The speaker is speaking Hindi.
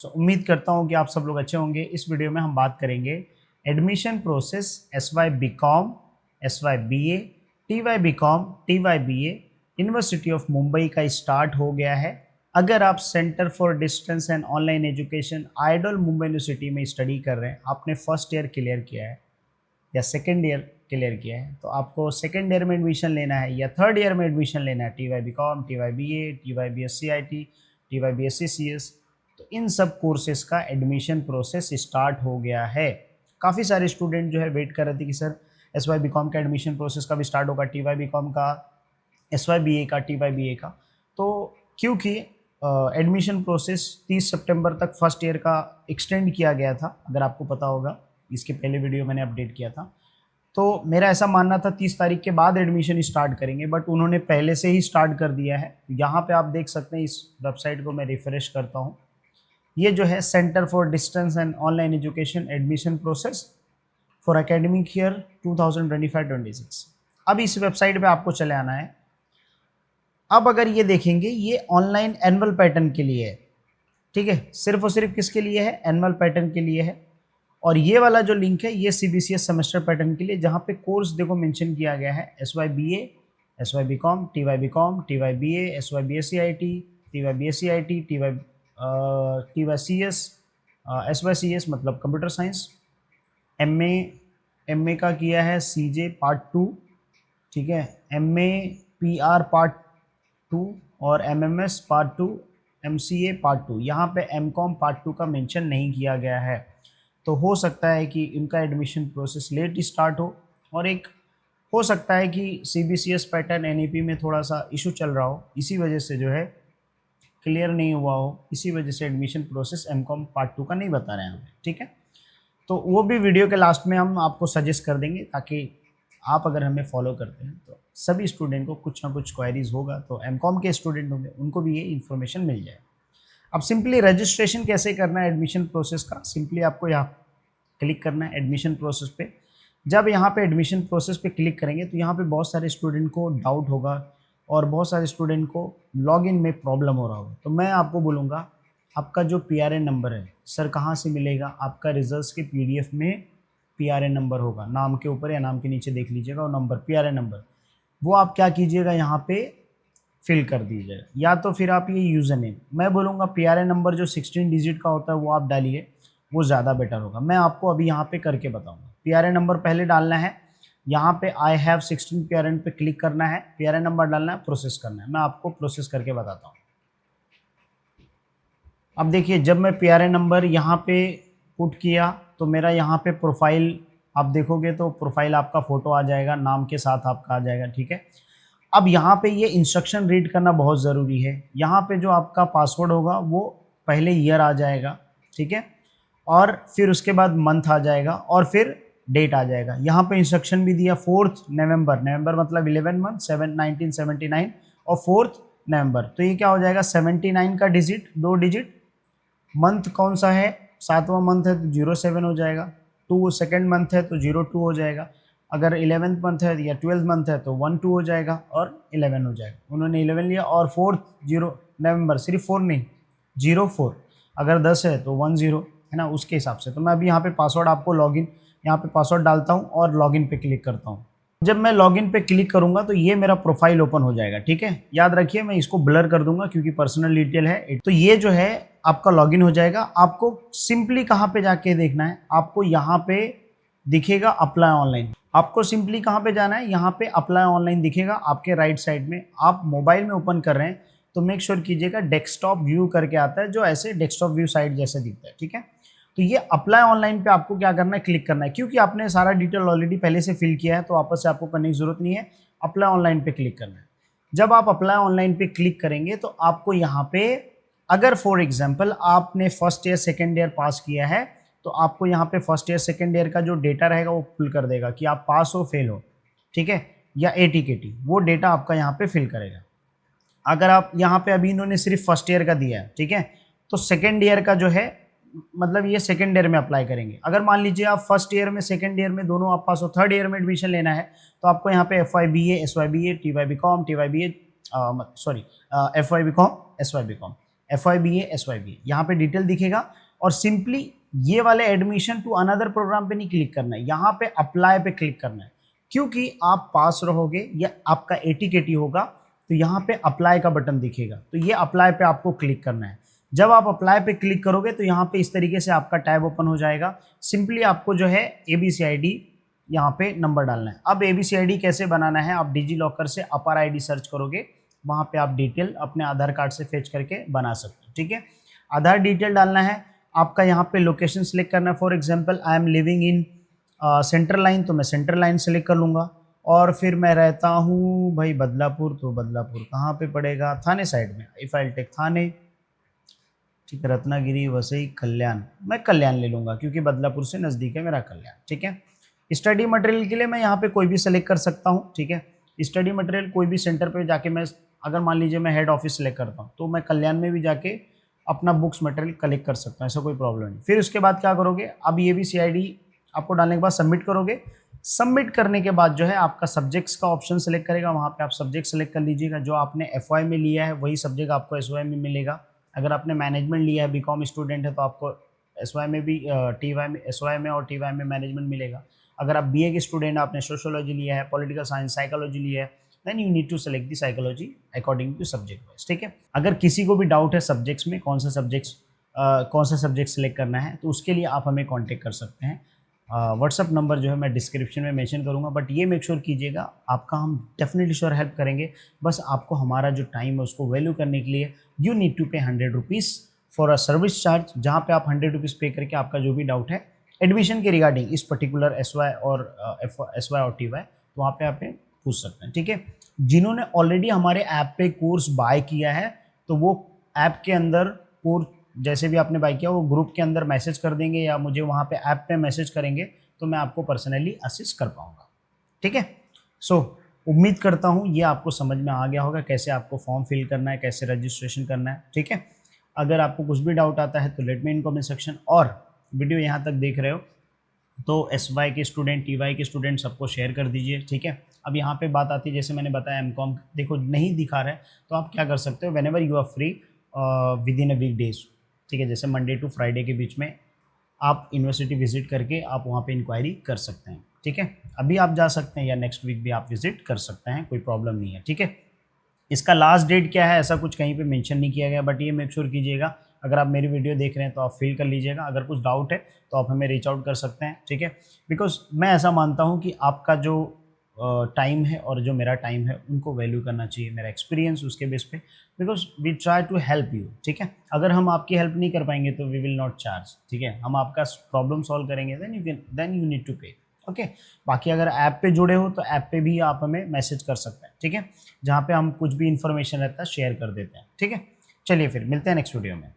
उम्मीद करता हूँ कि आप सब लोग अच्छे होंगे। इस वीडियो में हम बात करेंगे admission process S Y B com, S Y B A, T Y B com, T Y B A. University of Mumbai का स्टार्ट हो गया है। अगर आप centre for distance and online education IDOL Mumbai university में स्टडी कर रहे हैं, आपने फर्स्ट ईयर क्लियर किया है या सेकेंड ईयर क्लियर किया है, तो आपको सेकेंड ईयर में एडमिशन लेना है या थर्ड ईयर में एडमिशन लेना है, T Y B com, T Y B A, T Y B S C I T, T Y B S C C S, तो इन सब कोर्सेज का एडमिशन प्रोसेस स्टार्ट हो गया है। काफ़ी सारे स्टूडेंट जो है वेट कर रहे थे कि sir S Y B com का एडमिशन प्रोसेस कब स्टार्ट होगा, टी वाई बी कॉम का, एस वाई बी ए का, टी वाई बी ए का। तो क्योंकि एडमिशन प्रोसेस 30 सितंबर तक फर्स्ट ईयर का एक्सटेंड किया गया था, अगर आपको पता होगा, इसके पहले वीडियो मैंने अपडेट किया था। तो मेरा ऐसा मानना था 30 तारीख के बाद एडमिशन स्टार्ट करेंगे, बट उन्होंने पहले से ही स्टार्ट कर दिया है। यहाँ पे आप देख सकते हैं, इस वेबसाइट को मैं रिफ्रेश करता हूँ। ये जो है centre for distance and online education admission process for academic year 2025-26। अब इस वेबसाइट पे आपको चले आना है। अब अगर ये देखेंगे, ये ऑनलाइन एनुअल पैटर्न के लिए है, ठीक है, सिर्फ और सिर्फ किसके लिए है, एनुअल पैटर्न के लिए है। और ये वाला जो लिंक है ये CBCS सेमेस्टर पैटर्न के लिए, जहाँ पे कोर्स देखो मेंशन किया गया है, S Y B A, S Y B com, T Y B com, T Y B A, S Y B S C I T, T Y B S C I T, T Y C S, S Y C S मतलब कंप्यूटर साइंस, एम ए का किया है CJ पार्ट 2, ठीक है, MA PR पार्ट 2 और MMS पार्ट 2, MCA पार्ट 2। यहाँ पे MCOM पार्ट 2 का मेंशन नहीं किया गया है। तो हो सकता है कि इनका एडमिशन प्रोसेस लेट स्टार्ट हो, और एक हो सकता है कि CBCS पैटर्न NEP में थोड़ा सा इशू चल रहा हो, इसी वजह से जो है क्लियर नहीं हुआ हो, इसी वजह से एडमिशन प्रोसेस MCOM पार्ट 2 का नहीं बता रहे हैं हमें, ठीक है। तो वो भी वीडियो के लास्ट में हम आपको सजेस्ट कर देंगे, ताकि आप अगर हमें फॉलो करते हैं तो सभी स्टूडेंट को कुछ ना कुछ क्वेरीज होगा, तो MCOM के स्टूडेंट होंगे उनको भी ये इन्फॉर्मेशन मिल जाए। अब सिंपली रजिस्ट्रेशन कैसे करना है एडमिशन प्रोसेस का, सिंपली आपको यहाँ क्लिक करना है एडमिशन प्रोसेस पे। जब यहाँ पे एडमिशन प्रोसेस पे क्लिक करेंगे तो यहाँ पे बहुत सारे स्टूडेंट को डाउट होगा और बहुत सारे स्टूडेंट को लॉगिन में प्रॉब्लम हो रहा होगा। तो मैं आपको बोलूँगा, आपका जो PRN नंबर है सर कहाँ से मिलेगा, आपका रिजल्ट्स के PDF में PRN नंबर होगा, नाम के ऊपर या नाम के नीचे देख लीजिएगा वो नंबर, PRN नंबर, वो आप क्या कीजिएगा यहाँ पे फिल कर दीजिएगा, या तो फिर आप ये यूज़र नेम, मैं बोलूँगा PRN नंबर जो 16 डिजिट का होता है वो आप डालिए, वो ज़्यादा बेटर होगा। मैं आपको अभी यहाँ पे करके बताऊँगा। PRN नंबर पहले डालना है, यहाँ पे आई हैव 16 PRN पे क्लिक करना है, PRN नंबर डालना है, प्रोसेस करना है। मैं आपको प्रोसेस करके बताता हूँ। अब देखिए, जब मैं PRN नंबर यहाँ पे पुट किया तो मेरा यहाँ पे प्रोफाइल आप देखोगे तो प्रोफाइल आपका फ़ोटो आ जाएगा, नाम के साथ आपका आ जाएगा, ठीक है। अब यहाँ पे ये इंस्ट्रक्शन रीड करना बहुत ज़रूरी है। यहाँ पे जो आपका पासवर्ड होगा वो पहले ईयर आ जाएगा, ठीक है, और फिर उसके बाद मंथ आ जाएगा और फिर डेट आ जाएगा। यहाँ पे इंस्ट्रक्शन भी दिया 4 नवंबर, नवंबर मतलब 11 मंथ 1979 और 4 नवंबर, तो ये क्या हो जाएगा 79 का डिजिट, 2 डिजिट, मंथ कौन सा है, 7वां मंथ है तो 07 हो जाएगा, 2 सेकेंड मंथ है तो 02 हो जाएगा, अगर 11th मंथ है या 12th मंथ है तो 12 हो जाएगा और 11 हो जाएगा। उन्होंने 11 लिया और 4 0 नवंबर, सिर्फ 4 नहीं, 04, अगर 10 है तो 10 है ना, उसके हिसाब से। तो मैं अभी यहाँ पे पासवर्ड आपको लॉगिन, यहाँ पे पासवर्ड डालता हूँ और लॉगिन पे क्लिक करता हूँ। जब मैं लॉगिन पे क्लिक करूंगा तो ये मेरा प्रोफाइल ओपन हो जाएगा, ठीक है। याद रखिए मैं इसको ब्लर कर दूंगा क्योंकि पर्सनल डिटेल है। तो ये जो है आपका लॉगिन हो जाएगा। आपको सिंपली कहाँ पे जाके देखना है, आपको यहाँ पे दिखेगा अप्लाई ऑनलाइन। आपको सिंपली कहाँ पे जाना है, यहाँ पे अप्लाई ऑनलाइन दिखेगा आपके राइट साइड में। आप मोबाइल में ओपन कर रहे हैं तो मेक श्योर कीजिएगा डेस्कटॉप व्यू करके आता है, जो ऐसे डेस्कटॉप व्यू साइट जैसे दिखता है, ठीक है। तो ये अप्लाई ऑनलाइन पे आपको क्या करना है, क्लिक करना है, क्योंकि आपने सारा डिटेल ऑलरेडी पहले से फिल किया है तो वापस से आपको करने की जरूरत नहीं है। अप्लाई ऑनलाइन पे क्लिक करना है। जब आप अप्लाई ऑनलाइन पे क्लिक करेंगे तो आपको यहाँ पे, अगर फॉर एग्जाम्पल आपने फर्स्ट ईयर सेकेंड ईयर पास किया है तो आपको यहाँ पे फर्स्ट ईयर सेकेंड ईयर का जो डेटा रहेगा वो फिल कर देगा कि आप पास हो फेल हो, ठीक है, या AT-KT, वो डेटा आपका यहाँ पे फिल करेगा। अगर आप यहाँ पे अभी इन्होंने सिर्फ फर्स्ट ईयर का दिया है, ठीक है, तो सेकेंड ईयर का जो है, मतलब ये सेकेंड ईयर में अप्लाई करेंगे। अगर मान लीजिए आप फर्स्ट ईयर में सेकेंड ईयर में दोनों आप पास हो, थर्ड ईयर में एडमिशन लेना है तो आपको यहाँ पे FYBA, SYBA, TYB com, TYBA, sorry FYB com, SYB com, FYBA SYBA, यहाँ पे डिटेल दिखेगा और सिंपली ये वाले एडमिशन टू अनदर प्रोग्राम पे नहीं क्लिक करना है, यहाँ पे अप्लाई पे क्लिक करना है, क्योंकि आप पास रहोगे या आपका ATKT होगा तो यहाँ पे अप्लाई का बटन दिखेगा, तो ये अप्लाई पे आपको क्लिक करना है। जब आप अप्लाई पे क्लिक करोगे तो यहाँ पे इस तरीके से आपका टैब ओपन हो जाएगा। सिंपली आपको जो है ABCID यहाँ पे नंबर डालना है। अब ABCID कैसे बनाना है, आप डिजी लॉकर से अपर ID सर्च करोगे, वहाँ पे आप डिटेल अपने आधार कार्ड से फेच करके बना सकते हो, ठीक है। आधार डिटेल डालना है, आपका यहाँ पे लोकेशन सेलेक्ट करना है। For example I am living in central line, तो मैं सेंट्रल लाइन सेलेक्ट कर लूँगा। और फिर मैं रहता हूँ भाई बदलापुर, तो बदलापुर कहाँ पे पड़ेगा, थाने साइड में, इफ आई टेक थाने, ठीक है। रत्नागिरी, वसई, कल्याण, मैं कल्याण ले लूँगा क्योंकि बदलापुर से नज़दीक है मेरा कल्याण, ठीक है। स्टडी मटेरियल के लिए मैं यहाँ पे कोई भी सेलेक्ट कर सकता हूँ, ठीक है। स्टडी मटेरियल कोई भी सेंटर पे जाके मैं, अगर मान लीजिए मैं हेड ऑफिस सेलेक्ट करता हूँ तो मैं कल्याण में भी जाके अपना बुक्स मटेरियल कलेक्ट कर सकता हूँ, ऐसा कोई प्रॉब्लम नहीं। फिर उसके बाद क्या करोगे, अब ये भी CID आपको डालने के बाद सबमिट करोगे। सबमिट करने के बाद जो है आपका सब्जेक्ट्स का ऑप्शन सेलेक्ट करेगा, वहाँ पे आप सब्जेक्ट सेलेक्ट कर लीजिएगा। जो आपने FY में लिया है वही सब्जेक्ट आपको SY में मिलेगा। अगर आपने मैनेजमेंट लिया है, BCom स्टूडेंट है, तो आपको SY में भी TY में, SY में और TY में मैनेजमेंट मिलेगा। अगर आप BA के स्टूडेंट, आपने सोशियोलॉजी लिया है, पॉलिटिकल साइंस, साइकोलॉजी लिया है, then you need to select the psychology according to subject wise, ठीक है। अगर किसी को भी डाउट है सब्जेक्ट्स में, कौन सा सब्जेक्ट सेलेक्ट करना है, तो उसके लिए आप हमें कॉन्टेक्ट कर सकते हैं। व्हाट्सअप नंबर जो है मैं डिस्क्रिप्शन में मेंशन करूंगा, बट ये मेक श्योर कीजिएगा, आपका हम डेफिनेटली श्योर हेल्प करेंगे। बस आपको हमारा जो टाइम है उसको वैल्यू करने के लिए यू नीड टू पे 100 rupees for a service charge, जहाँ पे आप 100 रुपीज़ पे करके आपका जो भी डाउट है एडमिशन के रिगार्डिंग इस पर्टिकुलर SY और TY, तो वहाँ पे आप पूछ सकते हैं, ठीक है। जिन्होंने ऑलरेडी हमारे ऐप पे कोर्स बाय किया है, तो वो ऐप के अंदर कोर्स जैसे भी आपने बाय किया वो ग्रुप के अंदर मैसेज कर देंगे या मुझे वहाँ पे ऐप पे मैसेज करेंगे, तो मैं आपको पर्सनली असिस्ट कर पाऊँगा, ठीक है। सो उम्मीद करता हूँ ये आपको समझ में आ गया होगा कैसे आपको फॉर्म फिल करना है, कैसे रजिस्ट्रेशन करना है, ठीक है। अगर आपको कुछ भी डाउट आता है तो let me in comment section, और वीडियो यहाँ तक देख रहे हो तो SY के स्टूडेंट, TY के स्टूडेंट सबको शेयर कर दीजिए, ठीक है। अब यहाँ पे बात आती है, जैसे मैंने बताया MCOM देखो नहीं दिखा रहा है, तो आप क्या कर सकते हो, whenever you are free within a week days, ठीक है, जैसे मंडे टू फ्राइडे के बीच में आप यूनिवर्सिटी विजिट करके आप वहाँ पे इंक्वायरी कर सकते हैं, ठीक है। अभी आप जा सकते हैं या नेक्स्ट वीक भी आप विजिट कर सकते हैं, कोई प्रॉब्लम नहीं है, ठीक है। इसका लास्ट डेट क्या है ऐसा कुछ कहीं पे मेंशन नहीं किया गया, बट ये मेक श्योर कीजिएगा, अगर आप मेरी वीडियो देख रहे हैं तो आप फील कर लीजिएगा। अगर कुछ डाउट है तो आप हमें रीच आउट कर सकते हैं, ठीक है। बिकॉज मैं ऐसा मानता हूँ कि आपका जो टाइम है और जो मेरा टाइम है उनको वैल्यू करना चाहिए, मेरा एक्सपीरियंस उसके बेस पे, because we try to help you, ठीक है। अगर हम आपकी हेल्प नहीं कर पाएंगे तो वी विल नॉट चार्ज, ठीक है। हम आपका प्रॉब्लम सॉल्व करेंगे, देन यू नीड टू पे, ओके। बाकी अगर ऐप पे जुड़े हो तो ऐप पे भी आप हमें मैसेज कर सकते हैं, ठीक है, जहाँ पे हम कुछ भी इन्फॉर्मेशन रहता है शेयर कर देते हैं, ठीक है। चलिए फिर मिलते हैं नेक्स्ट वीडियो में।